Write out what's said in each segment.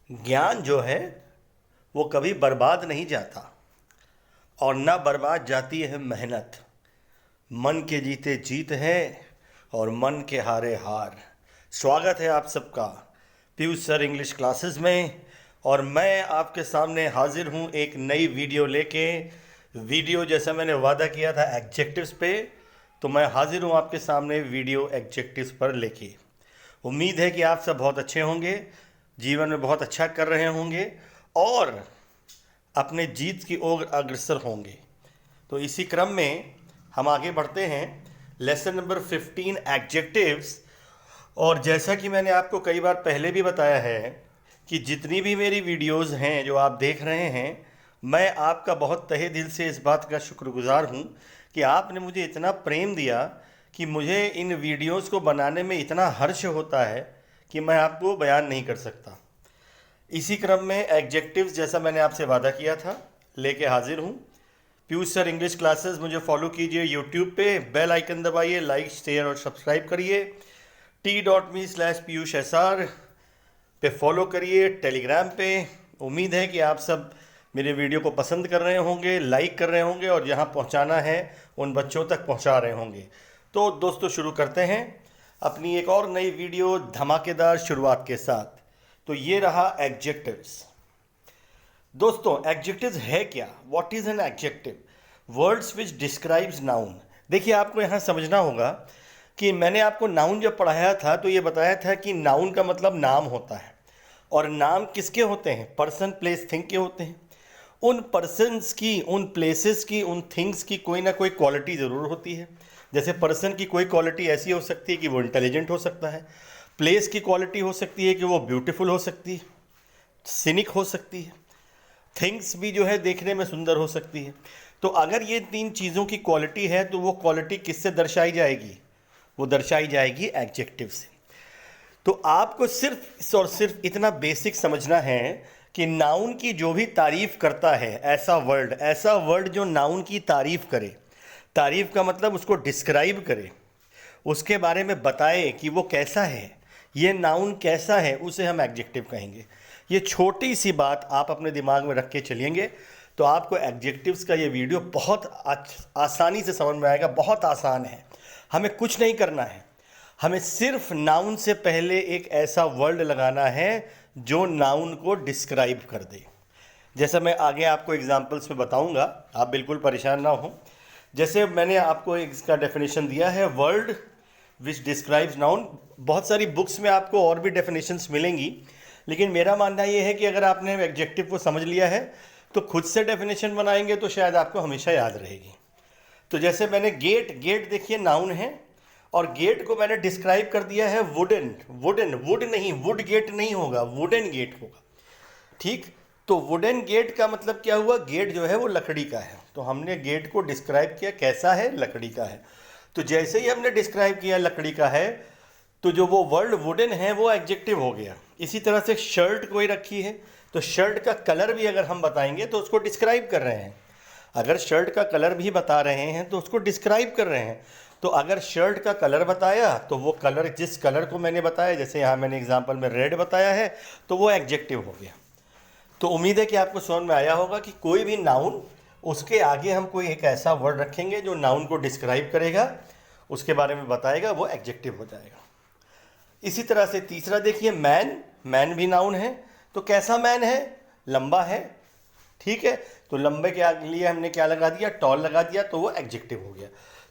ज्ञान जो है वो कभी बर्बाद नहीं जाता और ना बर्बाद जाती है मेहनत। मन के जीते जीत है और मन के हारे हार। स्वागत है आप सबका पीयूष सर इंग्लिश क्लासेस में। और मैं आपके सामने हाजिर हूँ एक नई वीडियो लेके। वीडियो जैसा मैंने वादा किया था एडजेक्टिव्स पे, तो मैं हाजिर हूँ आपके सामने वीडियो एडजेक्टिव्स पर लेके। उम्मीद है कि आप सब बहुत अच्छे होंगे, जीवन में बहुत अच्छा कर रहे होंगे और अपने जीत की ओर अग्रसर होंगे। तो इसी क्रम में हम आगे बढ़ते हैं। Lesson number 15 adjectives. और जैसा कि मैंने आपको कई बार पहले भी बताया है कि जितनी भी मेरी वीडियोस हैं जो आप देख रहे हैं, मैं आपका बहुत तहे दिल से इस बात का शुक्रगुजार हूँ कि आपने मुझे इतना प्रेम दिया कि मुझे इन वीडियोस को बनाने में इतना हर्ष होता है कि मैं आपको बयान नहीं कर सकता। इसी क्रम में एडजेक्टिव्स जैसा मैंने आपसे वादा किया था लेके हाजिर हूँ। पीयूष सर इंग्लिश क्लासेस मुझे फॉलो कीजिए यूट्यूब पे, बेल आइकन दबाइए, लाइक शेयर और सब्सक्राइब करिए। t.me/piyushsr पे फॉलो करिए, टेलीग्राम पे। उम्मीद है कि आप सब मेरे वीडियो को पसंद कर रहे होंगे, लाइक कर रहे होंगे और जहाँ पहुँचाना है उन बच्चों तक पहुँचा रहे होंगे। तो दोस्तों शुरू करते हैं अपनी एक और नई वीडियो धमाकेदार शुरुआत के साथ। तो ये रहा एडजेक्टिव्स। दोस्तों एडजेक्टिव्स है क्या? What is an adjective? Words which describes noun. देखिए आपको यहाँ समझना होगा कि मैंने आपको नाउन जब पढ़ाया था तो ये बताया था कि नाउन का मतलब नाम होता है। और नाम किसके होते हैं? पर्सन, प्लेस, थिंग के होते हैं। उन पर्सन्स की, उन प्लेसेस की, उन थिंग्स की कोई ना कोई क्वालिटी ज़रूर होती है। जैसे पर्सन की कोई क्वालिटी ऐसी हो सकती है कि वो इंटेलिजेंट हो सकता है। प्लेस की क्वालिटी हो सकती है कि वो ब्यूटीफुल हो सकती है, सिनिक हो सकती है। थिंग्स भी जो है देखने में सुंदर हो सकती है। तो अगर ये तीन चीज़ों की क्वालिटी है तो वो क्वालिटी किससे दर्शाई जाएगी? वो दर्शाई जाएगी एडजेक्टिव से। तो आपको सिर्फ और सिर्फ इतना बेसिक समझना है कि नाउन की जो भी तारीफ करता है, ऐसा वर्ड जो नाउन की तारीफ करे, तारीफ का मतलब उसको डिस्क्राइब करे, उसके बारे में बताए कि वो कैसा है, ये नाउन कैसा है, उसे हम एडजेक्टिव कहेंगे। ये छोटी सी बात आप अपने दिमाग में रख के चलेंगे तो आपको एडजेक्टिव्स का ये वीडियो बहुत आसानी से समझ में आएगा। बहुत आसान है, हमें कुछ नहीं करना है। हमें सिर्फ नाउन से पहले एक ऐसा वर्ड लगाना है जो नाउन को डिस्क्राइब कर दे। जैसा मैं आगे आपको एग्जाम्पल्स में बताऊंगा, आप बिल्कुल परेशान ना हो। जैसे मैंने आपको इसका डेफिनेशन दिया है, वर्ड विच डिस्क्राइब्स नाउन। बहुत सारी बुक्स में आपको और भी डेफिनेशंस मिलेंगी, लेकिन मेरा मानना ये है कि अगर आपने एडजेक्टिव को समझ लिया है तो खुद से डेफिनेशन बनाएंगे तो शायद आपको हमेशा याद रहेगी। तो जैसे मैंने गेट देखिए नाउन है और गेट को मैंने डिस्क्राइब कर दिया है वुडन वुड नहीं, वुड गेट नहीं होगा, वुडन गेट होगा। ठीक, तो वुडन गेट का मतलब क्या हुआ? गेट जो है वो लकड़ी का है। तो हमने गेट को डिस्क्राइब किया कैसा है? लकड़ी का है। तो जैसे ही हमने डिस्क्राइब किया लकड़ी का है तो जो वो वर्ड वुडन है वो एडजेक्टिव हो गया। इसी तरह से शर्ट कोई रखी है तो शर्ट का कलर भी अगर हम बताएंगे तो उसको डिस्क्राइब कर रहे हैं। अगर शर्ट का कलर भी बता रहे हैं तो उसको डिस्क्राइब कर रहे हैं। तो अगर शर्ट का कलर बताया तो वो कलर, जिस कलर को मैंने बताया, जैसे यहाँ मैंने एग्जांपल में रेड बताया है, तो वो एडजेक्टिव हो गया। तो उम्मीद है कि आपको समझ में आया होगा कि कोई भी नाउन, उसके आगे हम कोई एक ऐसा वर्ड रखेंगे जो नाउन को डिस्क्राइब करेगा, उसके बारे में बताएगा, वो एडजेक्टिव हो जाएगा। इसी तरह से तीसरा देखिए, मैन भी नाउन है। तो कैसा मैन है? लंबा है। ठीक है, तो लंबे के लिए हमने क्या लगा दिया? टॉल लगा दिया, तो वो एडजेक्टिव हो गया।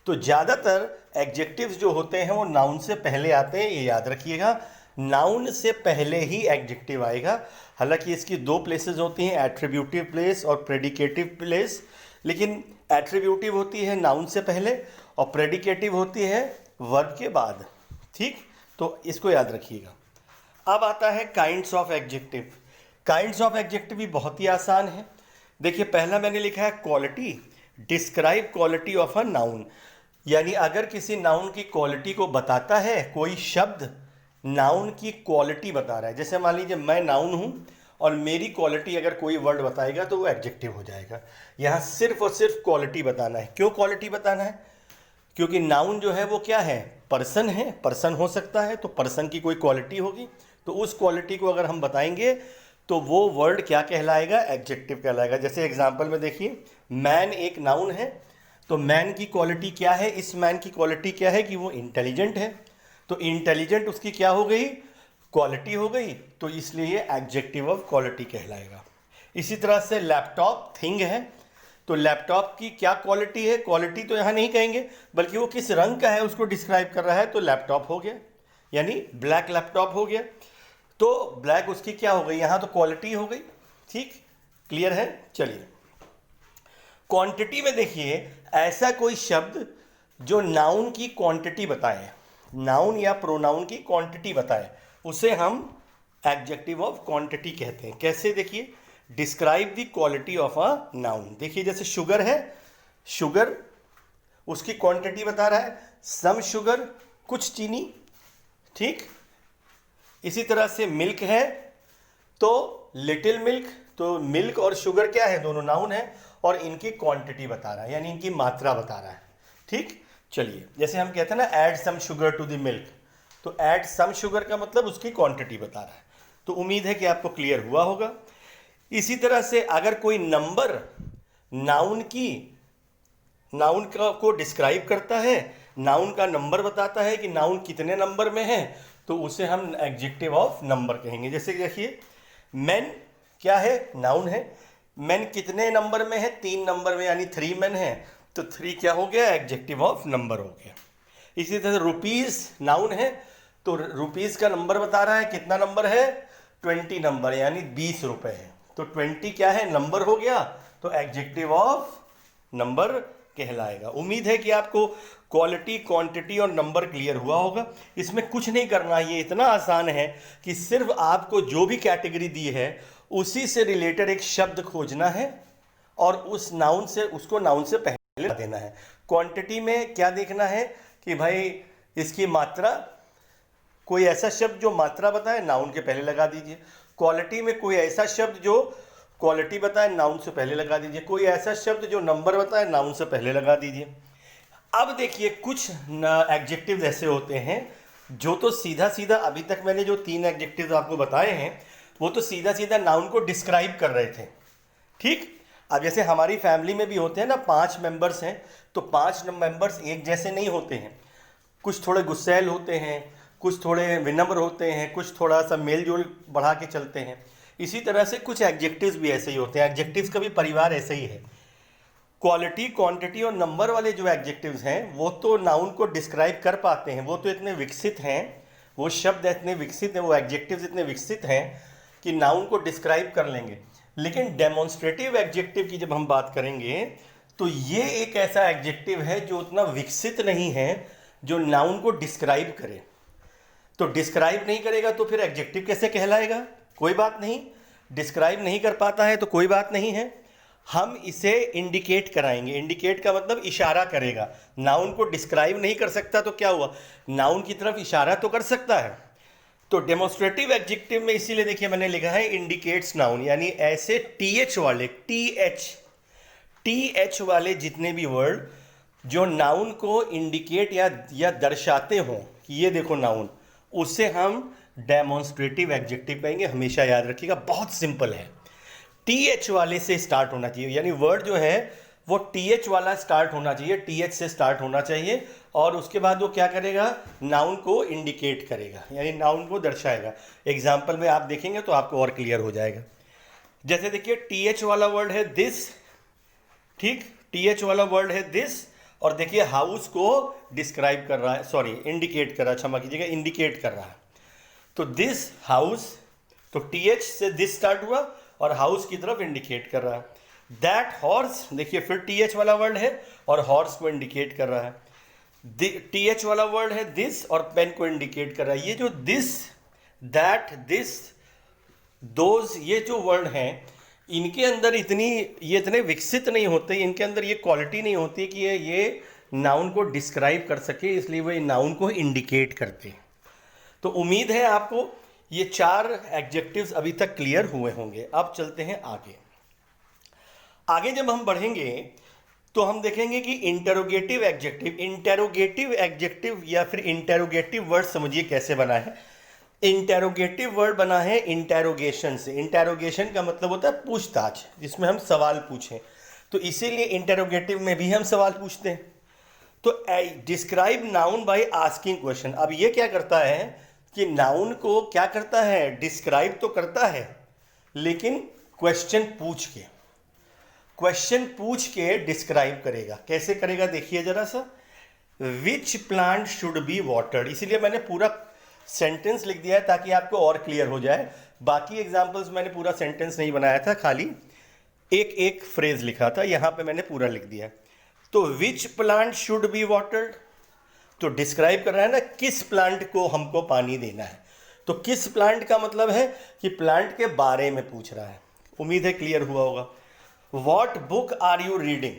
तो ज़्यादातर एडजेक्टिव्स जो होते हैं वो नाउन से पहले आते हैं, ये याद रखिएगा। नाउन से पहले ही एडजेक्टिव आएगा। हालांकि इसकी दो प्लेसेस होती हैं, एट्रीब्यूटिव प्लेस और प्रेडिकेटिव प्लेस। लेकिन एट्रीब्यूटिव होती है नाउन से पहले और प्रेडिकेटिव होती है वर्ब के बाद। ठीक, तो इसको याद रखिएगा। अब आता है kinds of adjective. Kinds of adjective भी बहुत ही आसान है। देखिए पहला मैंने लिखा है quality. Describe quality of a noun, यानी अगर किसी नाउन की क्वालिटी को बताता है कोई शब्द, नाउन की क्वालिटी बता रहा है। जैसे मान लीजिए मैं नाउन हूँ और मेरी क्वालिटी अगर कोई वर्ड बताएगा तो वो एडजेक्टिव हो जाएगा। यहाँ सिर्फ और सिर्फ क्वालिटी बताना है। क्यों क्वालिटी बताना है? क्योंकि नाउन जो है वो क्या है? पर्सन है। पर्सन हो सकता है तो पर्सन की कोई क्वालिटी होगी, तो उस क्वालिटी को अगर हम बताएंगे तो वो वर्ड क्या कहलाएगा? एडजेक्टिव कहलाएगा। जैसे एग्जांपल में देखिए, मैन एक नाउन है, तो मैन की क्वालिटी क्या है? इस मैन की क्वालिटी क्या है कि वो इंटेलिजेंट है, तो इंटेलिजेंट उसकी क्या हो गई? क्वालिटी हो गई, तो इसलिए एडजेक्टिव ऑफ क्वालिटी कहलाएगा। इसी तरह से लैपटॉप थिंग है, तो लैपटॉप की क्या क्वालिटी है? क्वालिटी तो यहाँ नहीं कहेंगे, बल्कि वो किस रंग का है उसको डिस्क्राइब कर रहा है, तो लैपटॉप हो गया, यानी ब्लैक लैपटॉप हो गया। तो ब्लैक उसकी क्या हो गई? यहाँ तो क्वालिटी हो गई। ठीक, क्लियर है? चलिए, क्वांटिटी में देखिए, ऐसा कोई शब्द जो नाउन की क्वांटिटी बताए, नाउन या प्रोनाउन की क्वांटिटी बताए, उसे हम एडजेक्टिव ऑफ क्वांटिटी कहते हैं। कैसे? देखिए, describe the quality of a noun. देखिए, जैसे शुगर है, शुगर उसकी क्वांटिटी बता रहा है, सम शुगर, कुछ चीनी। ठीक, इसी तरह से मिल्क है, तो लिटिल मिल्क, तो मिल्क और शुगर क्या है? दोनों नाउन है, और इनकी क्वांटिटी बता रहा है, यानी इनकी मात्रा बता रहा है। ठीक, चलिए, जैसे हम कहते हैं ना, add some sugar to the milk, तो ऐड सम शुगर का मतलब उसकी क्वांटिटी बता रहा है। तो उम्मीद है कि आपको क्लियर हुआ होगा। इसी तरह से अगर कोई नंबर नाउन को डिस्क्राइब करता है, नाउन का नंबर बताता है कि नाउन कितने नंबर में है, तो उसे हम एडजेक्टिव ऑफ नंबर कहेंगे। जैसे देखिए, मैन क्या है? नाउन है। मैन कितने नंबर में है? 3 नंबर में, यानी 3 मैन है, तो 3 क्या हो गया? एडजेक्टिव ऑफ नंबर हो गया। इसी तरह रुपीज़ नाउन है, तो रुपीज़ का नंबर बता रहा है, कितना नंबर है? 20 नंबर, यानी 20 रुपए है, तो 20 क्या है? नंबर हो गया, तो एडजेक्टिव ऑफ नंबर कहलाएगा। उम्मीद है कि आपको क्वालिटी, क्वांटिटी और नंबर क्लियर हुआ होगा। इसमें कुछ नहीं करना, ये इतना आसान है कि सिर्फ आपको जो भी कैटेगरी दी है उसी से रिलेटेड एक शब्द खोजना है और उस नाउन से, उसको नाउन से पहले देना है। क्वांटिटी में क्या देखना है कि भाई इसकी मात्रा, कोई ऐसा शब्द जो मात्रा बताए, नाउन के पहले लगा दीजिए। क्वालिटी में कोई ऐसा शब्द जो क्वालिटी बताए, नाउन से पहले लगा दीजिए। कोई ऐसा शब्द जो नंबर बताए, नाउन से पहले लगा दीजिए। अब देखिए, कुछ एडजेक्टिव्स ऐसे होते हैं जो तो सीधा सीधा, अभी तक मैंने जो 3 एडजेक्टिव्स आपको बताए हैं, वो तो सीधा सीधा नाउन को डिस्क्राइब कर रहे थे। ठीक, अब जैसे हमारी फैमिली में भी होते हैं ना, 5 मेंबर्स हैं, तो 5 मेंबर्स एक जैसे नहीं होते हैं। कुछ थोड़े गुस्सैल होते हैं, कुछ थोड़े विनम्र होते हैं, कुछ थोड़ा सा मेल जोल बढ़ा के चलते हैं। इसी तरह से कुछ एडजेक्टिव्स भी ऐसे ही होते हैं। एडजेक्टिव्स का भी परिवार ऐसे ही है। क्वालिटी, क्वांटिटी और नंबर वाले जो एडजेक्टिव्स हैं, वो तो नाउन को डिस्क्राइब कर पाते हैं, वो तो इतने विकसित हैं, वो शब्द इतने विकसित हैं, वो एडजेक्टिव्स इतने विकसित हैं कि नाउन को डिस्क्राइब कर लेंगे। लेकिन डेमोन्स्ट्रेटिव एडजेक्टिव की जब हम बात करेंगे, तो ये एक ऐसा एडजेक्टिव है जो उतना विकसित नहीं है जो नाउन को डिस्क्राइब करे। तो डिस्क्राइब नहीं करेगा तो फिर एडजेक्टिव कैसे कहलाएगा? कोई बात नहीं, डिस्क्राइब नहीं कर पाता है तो कोई बात नहीं है, हम इसे इंडिकेट कराएंगे। इंडिकेट का मतलब इशारा करेगा। नाउन को डिस्क्राइब नहीं कर सकता तो क्या हुआ? नाउन की तरफ इशारा तो कर सकता है। तो डेमोन्स्ट्रेटिव एडजेक्टिव में इसीलिए देखिए मैंने लिखा है इंडिकेट्स नाउन, यानी ऐसे टीएच वाले, टीएच वाले जितने भी वर्ड जो नाउन को इंडिकेट या दर्शाते हों कि ये देखो नाउन, उसे हम डेमोन्स्ट्रेटिव एडजेक्टिव कहेंगे। हमेशा याद रखिएगा, बहुत सिंपल है। टीएच वाले से स्टार्ट होना चाहिए, यानी वर्ड जो है वो टीएच वाला स्टार्ट होना चाहिए, टीएच से स्टार्ट होना चाहिए, और उसके बाद वो क्या करेगा? नाउन को इंडिकेट करेगा, यानी नाउन को दर्शाएगा। एग्जाम्पल में आप देखेंगे तो आपको और क्लियर हो जाएगा। जैसे देखिए, टीएच वाला वर्ड है दिस। ठीक, टीएच वाला वर्ड है दिस, और देखिए हाउस को डिस्क्राइब कर रहा है, सॉरी इंडिकेट कर रहा है, क्षमा कीजिएगा, इंडिकेट कर रहा है। तो दिस हाउस, तो टीएच से दिस स्टार्ट हुआ और हाउस की तरफ इंडिकेट कर रहा है। दैट हॉर्स, देखिए फिर टीएच वाला वर्ड है और हॉर्स को इंडिकेट कर रहा है। टीएच वाला वर्ड है दिस और पेन को इंडिकेट कर रहा है। ये जो दिस, दैट, दिस, दोज, ये जो वर्ड हैं, इनके अंदर ये इतने विकसित नहीं होते, इनके अंदर ये क्वालिटी नहीं होती कि ये नाउन को डिस्क्राइब कर सके, इसलिए वो नाउन को इंडिकेट करते हैं। तो उम्मीद है आपको ये 4 एडजेक्टिव्स अभी तक क्लियर हुए होंगे। अब चलते हैं आगे। आगे जब हम बढ़ेंगे तो हम देखेंगे कि इंटेरोगेटिव एडजेक्टिव या फिर इंटेरोगेटिव वर्ड समझिए कैसे बना है। इंटेरोगेटिव वर्ड बना है इंटेरोगेशन से। इंटेरोगेशन का मतलब होता है पूछताछ, जिसमें हम सवाल पूछें, तो इसीलिए इंटेरोगेटिव में भी हम सवाल पूछते हैं। तो describe noun by asking question. अब ये क्या करता है कि नाउन को क्या करता है, डिस्क्राइब तो करता है लेकिन क्वेश्चन पूछ के डिस्क्राइब करेगा। कैसे करेगा देखिए जरा सा। Which plant should be watered, इसीलिए मैंने पूरा सेंटेंस लिख दिया है ताकि आपको और क्लियर हो जाए। बाकी एग्जांपल्स मैंने पूरा सेंटेंस नहीं बनाया था, खाली एक एक फ्रेज लिखा था, यहां पे मैंने पूरा लिख दिया। तो which plant should be watered, तो डिस्क्राइब कर रहा है ना किस प्लांट को हमको पानी देना है। तो किस प्लांट का मतलब है कि प्लांट के बारे में पूछ रहा है। उम्मीद है क्लियर हुआ होगा। What book are you reading,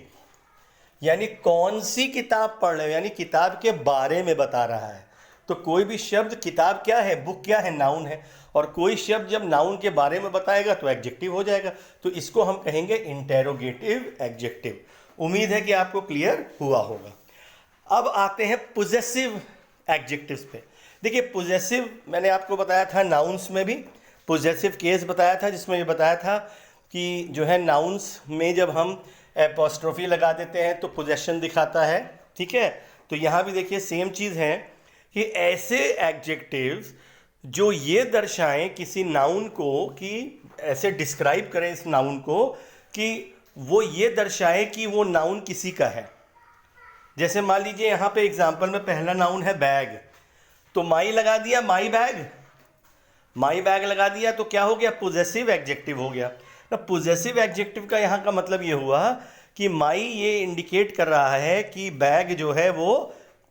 यानी कौन सी किताब पढ़ रहे हो, यानी किताब के बारे में बता रहा है। तो कोई भी शब्द, किताब क्या है, बुक क्या है, नाउन है, और कोई शब्द जब नाउन के बारे में बताएगा तो एडजेक्टिव हो जाएगा। तो इसको हम कहेंगे इंटेरोगेटिव एडजेक्टिव। उम्मीद है कि आपको क्लियर हुआ होगा। अब आते हैं पोजेसिव एडजेक्टिव्स पे। देखिए पोजेसिव मैंने आपको बताया था नाउन्स में भी, पोजेसिव केस बताया था जिसमें ये बताया था कि जो है नाउन्स में जब हम एपोस्ट्रोफी लगा देते हैं तो पोजेशन दिखाता है, ठीक है। तो यहाँ भी देखिए सेम चीज़ है कि ऐसे एडजेक्टिव्स जो ये दर्शाएं किसी नाउन को, कि ऐसे डिस्क्राइब करें इस नाउन को कि वो ये दर्शाए कि वो नाउन किसी का है। जैसे मान लीजिए यहाँ पे एग्जाम्पल में पहला नाउन है बैग, तो माई लगा दिया, माई बैग लगा दिया, तो क्या हो गया, पोजेसिव एडजेक्टिव हो गया ना। पोजेसिव एडजेक्टिव का यहाँ का मतलब ये हुआ कि माई ये इंडिकेट कर रहा है कि बैग जो है वो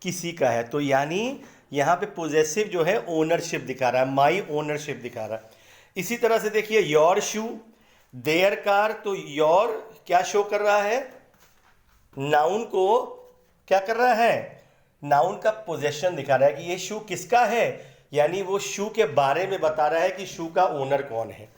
किसी का है। तो यानी यहाँ पे पोजेसिव जो है ओनरशिप दिखा रहा है, माई ओनरशिप दिखा रहा है। इसी तरह से देखिए योर शू, देयर कार, तो योर क्या शो कर रहा है, नाउन को क्या कर रहा है, नाउन का पोजेशन दिखा रहा है कि ये शू किसका है, यानी वो शू के बारे में बता रहा है कि शू का ओनर कौन है,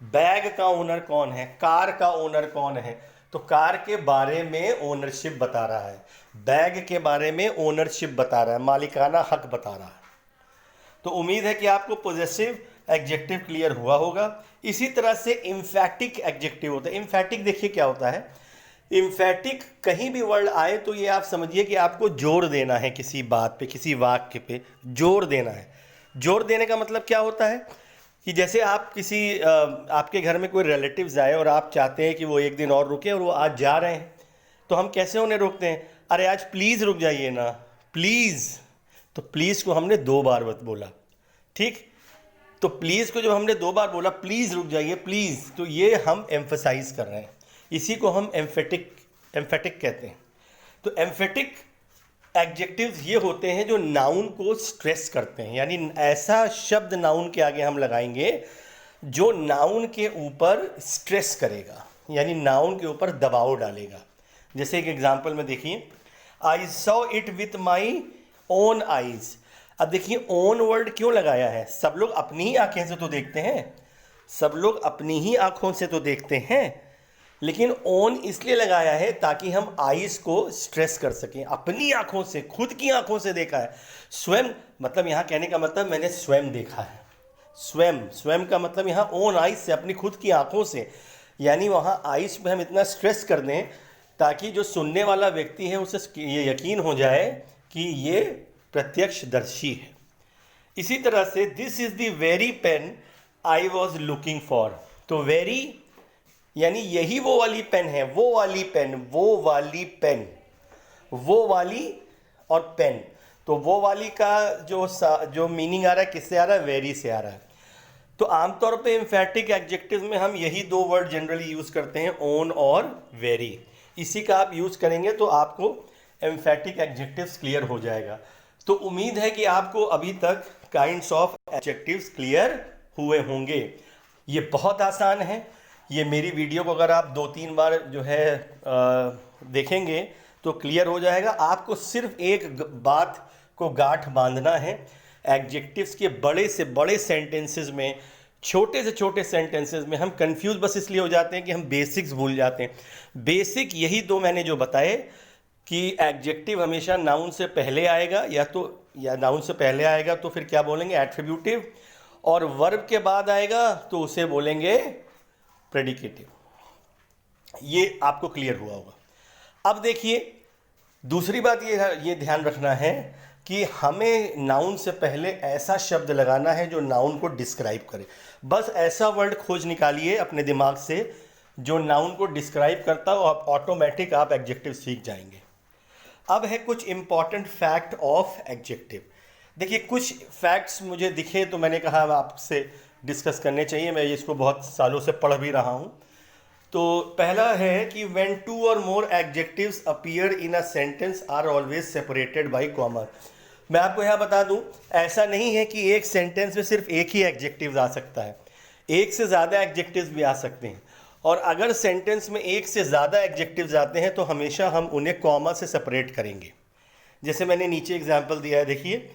बैग का ओनर कौन है, कार का ओनर कौन है। तो कार के बारे में ओनरशिप बता रहा है, बैग के बारे में ओनरशिप बता रहा है, मालिकाना हक बता रहा है। तो उम्मीद है कि आपको पोजेसिव एडजेक्टिव क्लियर हुआ होगा। इसी तरह से इम्फैटिक एडजेक्टिव होता है। इम्फैटिक देखिए क्या होता है, इम्फैटिक कहीं भी वर्ड आए तो ये आप समझिए कि आपको जोर देना है किसी बात पे, किसी वाक्य पे जोर देना है। जोर देने का मतलब क्या होता है कि जैसे आप किसी आपके घर में कोई रिलेटिव्स आए और आप चाहते हैं कि वो एक दिन और रुके और वो आज जा रहे हैं, तो हम कैसे उन्हें रोकते हैं, अरे आज प्लीज़ रुक जाइए ना, प्लीज़। तो प्लीज़ को हमने 2 बार बोला, ठीक। तो प्लीज़ को जब हमने 2 बार बोला, प्लीज़ रुक जाइए, प्लीज़, तो ये हम एम्फसाइज कर रहे हैं, इसी को हम एम्फेटिक कहते हैं। तो एम्फेटिक एडजेक्टिव्स ये होते हैं जो नाउन को स्ट्रेस करते हैं, यानी ऐसा शब्द नाउन के आगे हम लगाएंगे जो नाउन के ऊपर स्ट्रेस करेगा, यानी नाउन के ऊपर दबाव डालेगा। जैसे एक एग्जांपल में देखिए, I saw it with my own eyes. अब देखिए ओन वर्ड क्यों लगाया है, सब लोग अपनी ही आंखें से तो देखते हैं, सब लोग अपनी ही आंखों से तो देखते हैं, लेकिन ओन इसलिए लगाया है ताकि हम आईज को स्ट्रेस कर सकें, अपनी आंखों से, खुद की आंखों से देखा है। स्वयं मतलब यहाँ कहने का मतलब मैंने स्वयं देखा है, स्वयं का मतलब यहाँ ओन आईज से, अपनी खुद की आंखों से, यानी वहाँ आईज पे हम इतना स्ट्रेस कर दें ताकि जो सुनने वाला व्यक्ति है उसे ये यकीन हो जाए कि ये प्रत्यक्षदर्शी है। इसी तरह से this is the very pen I was looking for. तो वेरी यानी यही वो वाली पेन है, वो वाली पेन, वो वाली पेन, वो वाली और पेन। तो वो वाली का जो मीनिंग आ रहा है किससे आ रहा है, वेरी से आ रहा है। तो आमतौर पे एम्फैटिक एडजेक्टिव में हम यही 2 वर्ड जनरली यूज़ करते हैं, ओन और वेरी। इसी का आप यूज़ करेंगे तो आपको एम्फैटिक एडजेक्टिव्स क्लियर हो जाएगा। तो उम्मीद है कि आपको अभी तक काइंड्स ऑफ एडजेक्टिव्स क्लियर हुए होंगे। ये बहुत आसान है। ये मेरी वीडियो को अगर आप 2-3 बार जो है देखेंगे तो क्लियर हो जाएगा। आपको सिर्फ एक बात को गांठ बांधना है, एडजेक्टिव्स के बड़े से बड़े सेंटेंसेस में, छोटे से छोटे सेंटेंसेस में हम कंफ्यूज बस इसलिए हो जाते हैं कि हम बेसिक्स भूल जाते हैं। बेसिक यही 2 मैंने जो बताए कि एडजेक्टिव हमेशा नाउन से पहले आएगा, या नाउन से पहले आएगा तो फिर क्या बोलेंगे एट्रीब्यूटिव, और वर्ब के बाद आएगा तो उसे बोलेंगे प्रेडिकेटिव। ये आपको क्लियर हुआ होगा। अब देखिए दूसरी बात ये ध्यान रखना है कि हमें नाउन से पहले ऐसा शब्द लगाना है जो नाउन को डिस्क्राइब करे। बस ऐसा वर्ड खोज निकालिए अपने दिमाग से जो नाउन को डिस्क्राइब करता हो, आप ऑटोमेटिक आप एडजेक्टिव सीख जाएंगे। अब है कुछ इंपॉर्टेंट फैक्ट ऑफ एडजेक्टिव। देखिए कुछ फैक्ट्स मुझे दिखे तो मैंने कहा आपसे डिस्कस करने चाहिए, मैं इसको बहुत सालों से पढ़ भी रहा हूँ। तो पहला है कि when two or more adjectives appear in a sentence are always separated by comma। मैं आपको यहाँ बता दूँ, ऐसा नहीं है कि एक सेंटेंस में सिर्फ एक ही एडजेक्टिव आ सकता है, एक से ज़्यादा एडजेक्टिव्स भी आ सकते हैं। और अगर सेंटेंस में एक से ज़्यादा एडजेक्टिव्स आते हैं तो हमेशा हम उन्हें कॉमा से सेपरेट करेंगे। जैसे मैंने नीचे एग्जाम्पल दिया है, देखिए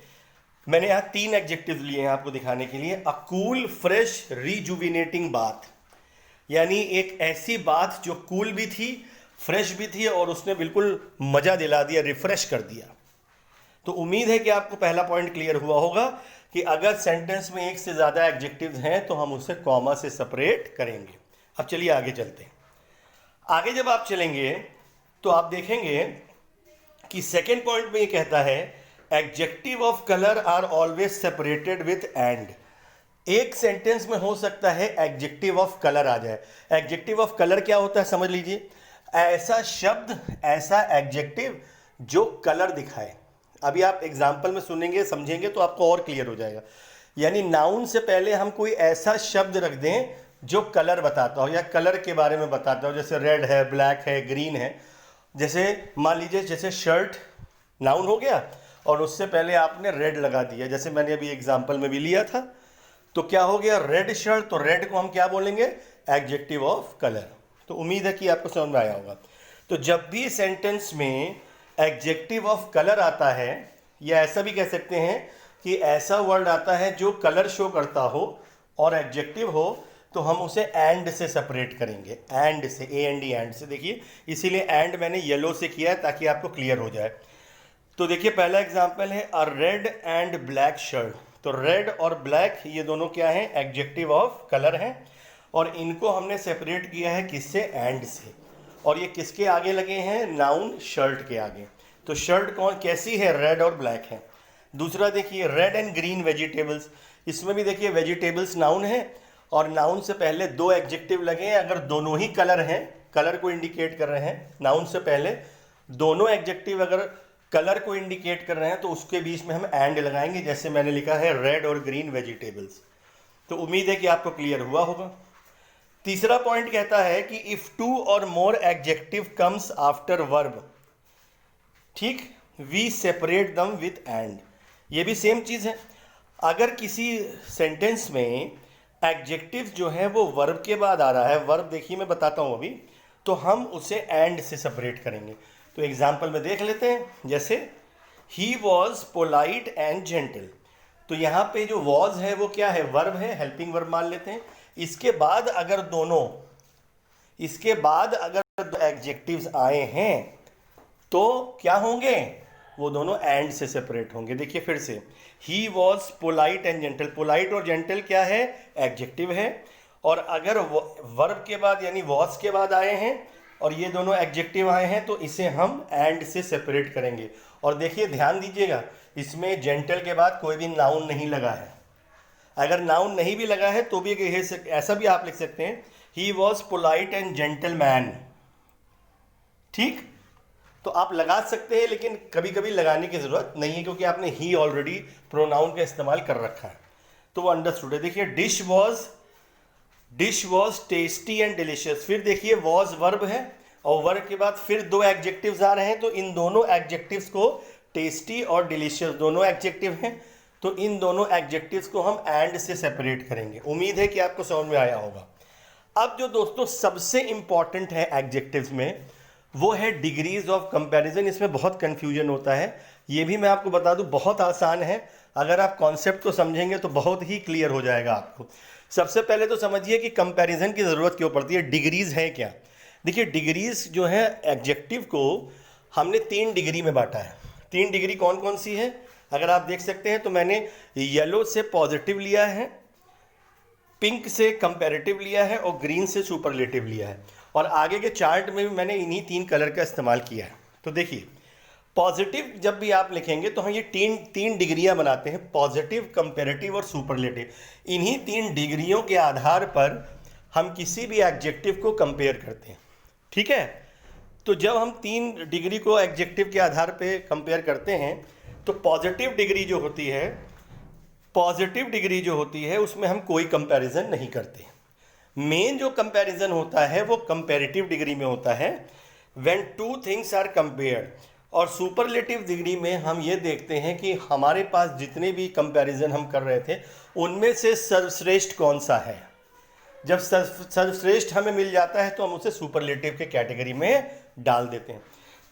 मैंने यहाँ 3 एडजेक्टिव्स लिए हैं आपको दिखाने के लिए। A cool fresh rejuvenating bath, यानी एक ऐसी बात जो कूल भी थी, फ्रेश भी थी और उसने बिल्कुल मज़ा दिला दिया, रिफ्रेश कर दिया। तो उम्मीद है कि आपको पहला पॉइंट क्लियर हुआ होगा कि अगर सेंटेंस में एक से ज़्यादा एडजेक्टिव्स हैं तो हम उसे कॉमा से सेपरेट करेंगे। अब चलिए आगे चलते हैं। आगे जब आप चलेंगे तो आप देखेंगे कि सेकेंड पॉइंट में ये कहता है adjective of colour are always separated with and. एक सेंटेंस में हो सकता है एडजेक्टिव ऑफ कलर आ जाए। एडजेक्टिव ऑफ कलर क्या होता है समझ लीजिए, ऐसा शब्द, ऐसा एडजेक्टिव जो कलर दिखाए। अभी आप एग्जाम्पल में सुनेंगे समझेंगे तो आपको और क्लियर हो जाएगा। यानी नाउन से पहले हम कोई ऐसा शब्द रख दें जो कलर बताता हो या कलर के बारे में बताता हो, जैसे रेड है, ब्लैक है, ग्रीन है। जैसे मान लीजिए जैसे शर्ट नाउन हो गया और उससे पहले आपने रेड लगा दिया, जैसे मैंने अभी एग्जाम्पल में भी लिया था, तो क्या हो गया रेड शर्ट, तो रेड को हम क्या बोलेंगे, एडजेक्टिव ऑफ कलर। तो उम्मीद है कि आपको समझ में आया होगा। तो जब भी सेंटेंस में एडजेक्टिव ऑफ कलर आता है, या ऐसा भी कह सकते हैं कि ऐसा वर्ड आता है जो कलर शो करता हो और एडजेक्टिव हो, तो हम उसे एंड से सेपरेट करेंगे। एंड से, AND एंड से। देखिए इसीलिए एंड मैंने येलो से किया है ताकि आपको क्लियर हो जाए। तो देखिए पहला एग्जाम्पल है अ रेड एंड ब्लैक शर्ट। तो रेड और ब्लैक ये दोनों क्या हैं, एडजेक्टिव ऑफ कलर हैं, और इनको हमने सेपरेट किया है किससे, एंड से। और ये किसके आगे लगे हैं, नाउन शर्ट के आगे। तो शर्ट कौन कैसी है, रेड और ब्लैक है। दूसरा देखिए रेड एंड ग्रीन वेजिटेबल्स। इसमें भी देखिए वेजिटेबल्स नाउन है और नाउन से पहले 2 एडजेक्टिव लगे हैं। अगर दोनों ही कलर हैं, कलर को इंडिकेट कर रहे हैं, नाउन से पहले दोनों एडजेक्टिव अगर कलर को इंडिकेट कर रहे हैं तो उसके बीच में हम एंड लगाएंगे, जैसे मैंने लिखा है रेड और ग्रीन वेजिटेबल्स। तो उम्मीद है कि आपको क्लियर हुआ होगा। तीसरा पॉइंट कहता है कि इफ 2 और मोर एडजेक्टिव कम्स आफ्टर वर्ब, ठीक, वी सेपरेट दम विथ एंड। ये भी सेम चीज़ है। अगर किसी सेंटेंस में एडजेक्टिव जो है वो वर्ब के बाद आ रहा है, वर्ब देखिए मैं बताता हूँ अभी, तो हम उसे एंड से सेपरेट करेंगे। तो एग्जाम्पल में देख लेते हैं, जैसे he was polite and gentle. तो यहाँ पे जो वॉज है वो क्या है, वर्ब है, हेल्पिंग वर्ब मान लेते हैं। इसके बाद अगर एडजेक्टिव्स आए हैं तो क्या होंगे, वो दोनों एंड से सेपरेट होंगे। देखिए फिर से, he was polite and gentle. Polite और जेंटल क्या है, एडजेक्टिव है, और अगर वर्ब के बाद यानी वॉज के बाद आए हैं और ये दोनों एडजेक्टिव आए हैं तो इसे हम एंड से सेपरेट करेंगे। और देखिए ध्यान दीजिएगा, इसमें जेंटल के बाद कोई भी नाउन नहीं लगा है। अगर नाउन नहीं भी लगा है तो भी ऐसा भी आप लिख सकते हैं, he was polite and gentle man. ठीक, तो आप लगा सकते हैं, लेकिन कभी कभी लगाने की ज़रूरत नहीं है क्योंकि आपने ही ऑलरेडी प्रोनाउन का इस्तेमाल कर रखा है, तो वो अंडरस्टूड है। देखिए dish was tasty and delicious. फिर देखिए वॉज वर्ब है और वर्ब के बाद फिर 2 एडजेक्टिव्स आ रहे हैं, तो इन दोनों एडजेक्टिव्स को, टेस्टी और डिलीशियस दोनों एडजेक्टिव हैं, तो इन दोनों एडजेक्टिव्स को हम एंड से सेपरेट करेंगे। उम्मीद है कि आपको समझ में आया होगा। अब जो दोस्तों सबसे इंपॉर्टेंट है एडजेक्टिव्स में, वो है डिग्रीज ऑफ कंपैरिजन। इसमें बहुत कंफ्यूजन होता है, ये भी मैं आपको बता दूं बहुत आसान है। अगर आप कॉन्सेप्ट को समझेंगे तो बहुत ही क्लियर हो जाएगा आपको। सबसे पहले तो समझिए कि कंपैरिजन की ज़रूरत क्यों पड़ती है, डिग्रीज है क्या। देखिए डिग्रीज जो है एडजेक्टिव को हमने 3 डिग्री में बांटा है। 3 डिग्री कौन कौन सी है, अगर आप देख सकते हैं तो मैंने येलो से पॉजिटिव लिया है, पिंक से कंपैरेटिव लिया है और ग्रीन से सुपरलेटिव लिया है, और आगे के चार्ट में भी मैंने इन्हीं 3 कलर का इस्तेमाल किया है। तो देखिए, पॉजिटिव जब भी आप लिखेंगे तो हम ये तीन डिग्रियां बनाते हैं, पॉजिटिव, कंपैरेटिव और सुपरलेटिव। इन्हीं 3 डिग्रियों के आधार पर हम किसी भी एडजेक्टिव को कंपेयर करते हैं, ठीक है। तो जब हम 3 डिग्री को एडजेक्टिव के आधार पे कंपेयर करते हैं तो पॉजिटिव डिग्री जो होती है उसमें हम कोई कंपैरिजन नहीं करते। मेन जो कंपैरिजन होता है वो कंपैरेटिव डिग्री में होता है, व्हेन 2 थिंग्स आर कंपेयर्ड। और सुपरलेटिव डिग्री में हम ये देखते हैं कि हमारे पास जितने भी कंपैरिजन हम कर रहे थे उनमें से सर्वश्रेष्ठ कौन सा है। जब सर्वश्रेष्ठ हमें मिल जाता है तो हम उसे सुपरलेटिव के कैटेगरी में डाल देते हैं।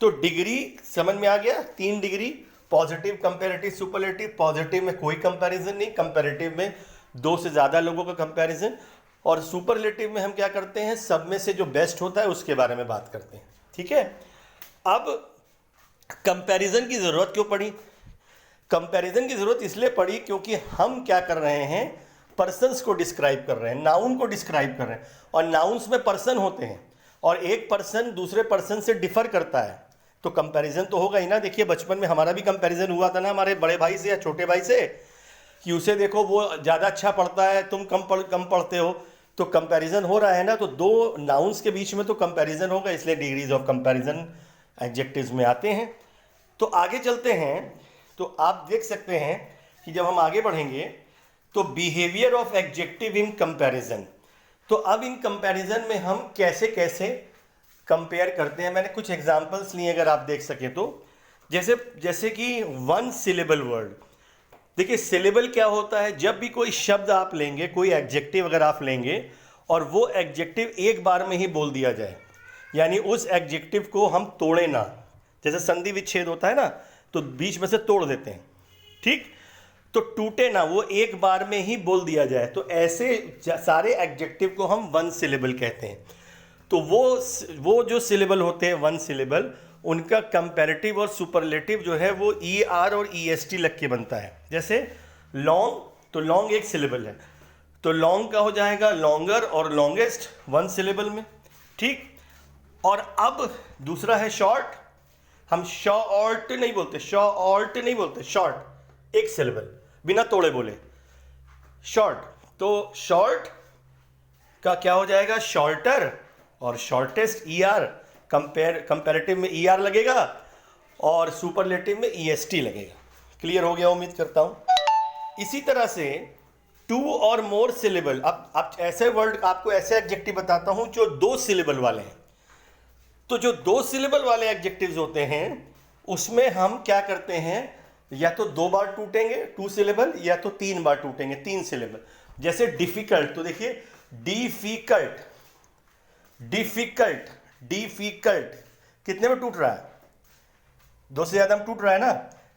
तो डिग्री समझ में आ गया, 3 degree, positive, comparative, superlative. Positive में कोई कंपैरिजन नहीं, कंपैरेटिव में 2 से ज़्यादा लोगों का कंपैरिजन, और सुपरलेटिव में हम क्या करते हैं, सब में से जो बेस्ट होता है उसके बारे में बात करते हैं, ठीक है। अब कंपैरिजन की ज़रूरत क्यों पड़ी? कंपैरिजन की ज़रूरत इसलिए पड़ी क्योंकि हम क्या कर रहे हैं, पर्सन्स को डिस्क्राइब कर रहे हैं, नाउन को डिस्क्राइब कर रहे हैं, और नाउन्स में पर्सन होते हैं और एक पर्सन दूसरे पर्सन से डिफर करता है, तो कंपैरिजन तो होगा ही ना। देखिए, बचपन में हमारा भी कंपैरिजन हुआ था ना हमारे बड़े भाई से या छोटे भाई से, कि उसे देखो वो ज़्यादा अच्छा पढ़ता है, तुम कम पढ़ते हो, तो कंपैरिजन हो रहा है ना। तो 2 नाउन्स के बीच में तो कंपैरिजन होगा, इसलिए डिग्रीज ऑफ कंपैरिजन एडजेक्टिव्स में आते हैं। तो आगे चलते हैं तो आप देख सकते हैं कि जब हम आगे बढ़ेंगे तो behaviour of adjective in comparison. तो अब इन कंपैरिजन में हम कैसे कैसे कंपेयर करते हैं, मैंने कुछ एग्जांपल्स लिए अगर आप देख सकें तो। जैसे कि 1 सिलेबल वर्ड। देखिए, सिलेबल क्या होता है, जब भी कोई शब्द आप लेंगे, कोई एडजेक्टिव अगर आप लेंगे और वो एडजेक्टिव एक बार में ही बोल दिया जाए, यानी उस एडजेक्टिव को हम तोड़े ना, जैसे संधि विच्छेद होता है ना, तो बीच में से तोड़ देते हैं, ठीक, तो टूटे ना, वो एक बार में ही बोल दिया जाए, तो ऐसे सारे एडजेक्टिव को हम 1 सिलेबल कहते हैं। तो वो जो सिलेबल होते हैं 1 सिलेबल, उनका कंपैरेटिव और सुपरलेटिव जो है वो ER और EST लग के बनता है। जैसे लॉन्ग, तो लॉन्ग एक सिलेबल है, तो लॉन्ग का हो जाएगा लॉन्गर और लॉन्गेस्ट 1 सिलेबल में, ठीक। और अब दूसरा है शॉर्ट, हम शॉर्ट नहीं बोलते, शॉर्ट एक सिलेबल बिना तोड़े बोले, शॉर्ट। तो शॉर्ट का क्या हो जाएगा, शॉर्टर, और शॉर्टेस्ट ER, कंपैरेटिव में ER लगेगा और सुपरलेटिव में EST लगेगा। क्लियर हो गया उम्मीद करता हूं। इसी तरह से 2 और मोर सिलेबल, अब ऐसे वर्ड, आपको ऐसे एडजेक्टिव बताता हूं जो 2 सिलेबल वाले हैं। तो जो 2 सिलेबल वाले एडजेक्टिव्स होते हैं उसमें हम क्या करते हैं, या तो 2 बार टूटेंगे 2 सिलेबल, या तो 3 बार टूटेंगे 3 सिलेबल। जैसे डिफिकल्ट, तो देखिए डिफिकल्ट कितने में टूट रहा है, 2 से ज्यादा में टूट रहा है ना।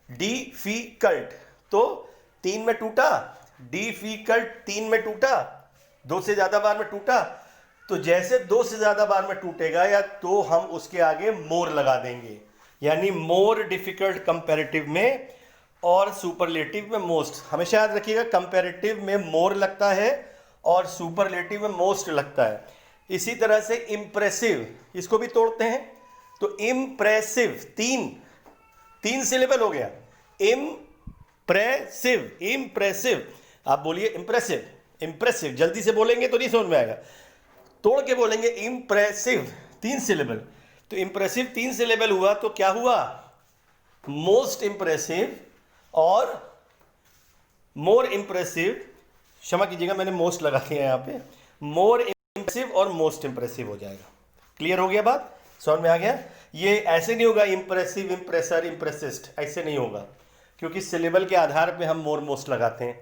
डिफिकल्ट तो 3 में टूटा, डिफिकल्ट 3 में टूटा, 2 से ज्यादा बार में टूटा। तो जैसे 2 से ज्यादा बार में टूटेगा या तो हम उसके आगे मोर लगा देंगे, यानी मोर डिफिकल्ट कंपैरेटिव में और सुपरलेटिव में मोस्ट। हमेशा याद रखिएगा, कंपैरेटिव में मोर लगता है और सुपरलेटिव में मोस्ट लगता है। इसी तरह से इम्प्रेसिव, इसको भी तोड़ते हैं, तो इम्प्रेसिव 3 सिलेबल हो गया। इम्प्रेसिव, आप बोलिए इम्प्रेसिव, जल्दी से बोलेंगे तो नहीं समझ में आएगा, तोड़ के बोलेंगे इम्प्रेसिव, 3 सिलेबल। तो इम्प्रेसिव 3 सिलेबल हुआ तो क्या हुआ, मोस्ट इम्प्रेसिव और मोर इम्प्रेसिव, क्षमा कीजिएगा मैंने मोस्ट लगा दिया यहाँ पे, मोर इम्प्रेसिव और मोस्ट इम्प्रेसिव हो जाएगा। क्लियर हो गया बात, समझ में आ गया। ये ऐसे नहीं होगा इम्प्रेसिव, इम्प्रेसर, इम्प्रेसिस्ट, ऐसे नहीं होगा, क्योंकि सिलेबल के आधार पे हम मोर मोस्ट लगाते हैं,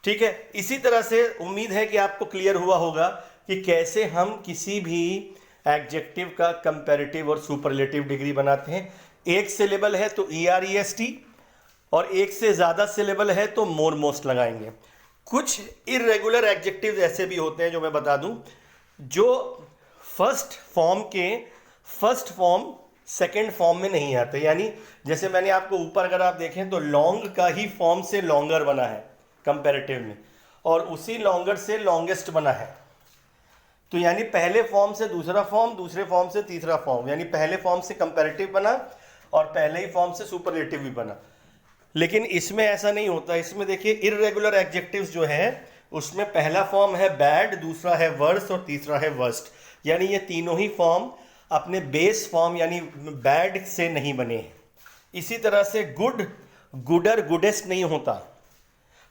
ठीक है। इसी तरह से उम्मीद है कि आपको क्लियर हुआ होगा कि कैसे हम किसी भी एडजेक्टिव का कंपैरेटिव और सुपरलेटिव डिग्री बनाते हैं। एक सिलेबल है तो ER EST, और एक से ज़्यादा सिलेबल है तो मोर मोस्ट लगाएंगे। कुछ इरेगुलर एडजेक्टिव्स ऐसे भी होते हैं जो मैं बता दूं, जो फर्स्ट फॉर्म सेकंड फॉर्म में नहीं आते। यानी जैसे मैंने आपको ऊपर अगर आप देखें तो लॉन्ग का ही फॉर्म से लॉन्गर बना है कंपैरेटिव में, और उसी लॉन्गर से लॉन्गेस्ट बना है। तो यानी पहले फॉर्म से दूसरा फॉर्म, दूसरे फॉर्म से तीसरा फॉर्म, यानी पहले फॉर्म से कंपैरेटिव बना और पहले ही फॉर्म से सुपरलेटिव भी बना। लेकिन इसमें ऐसा नहीं होता। इसमें देखिए इर्रेगुलर एडजेक्टिव्स जो है उसमें पहला फॉर्म है बैड, दूसरा है वर्स और तीसरा है वर्स्ट। यानी ये तीनों ही फॉर्म अपने बेस फॉर्म यानी बैड से नहीं बने हैं। इसी तरह से गुड, गुडर, गुडेस्ट नहीं होता।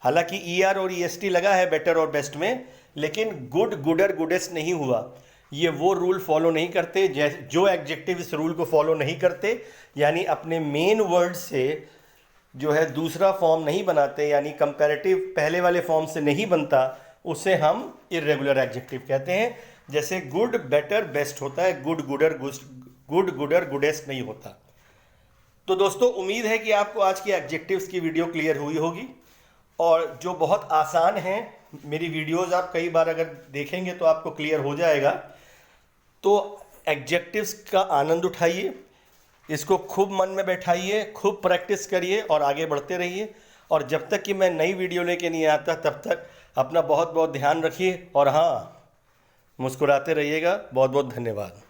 हालांकि ER और EST लगा है बेटर और बेस्ट में, लेकिन गुड, गुडर, गुडेस्ट नहीं हुआ। ये वो रूल फॉलो नहीं करते जो एडजेक्टिव इस रूल को फॉलो नहीं करते, यानी अपने मेन वर्ड से जो है दूसरा फॉर्म नहीं बनाते, यानी कंपैरेटिव पहले वाले फॉर्म से नहीं बनता, उसे हम इर्रेगुलर एडजेक्टिव कहते हैं। जैसे गुड, बेटर, बेस्ट होता है, गुड, गुडर, गुडर, गुडेस्ट नहीं होता। तो दोस्तों उम्मीद है कि आपको आज की एडजेक्टिव्स की वीडियो क्लियर हुई होगी, और जो बहुत आसान है, मेरी वीडियोस आप कई बार अगर देखेंगे तो आपको क्लियर हो जाएगा। तो एडजेक्टिव्स का आनंद उठाइए, इसको खूब मन में बैठाइए, खूब प्रैक्टिस करिए और आगे बढ़ते रहिए। और जब तक कि मैं नई वीडियो लेके नहीं आता तब तक अपना बहुत बहुत ध्यान रखिए, और हाँ, मुस्कुराते रहिएगा। बहुत बहुत धन्यवाद।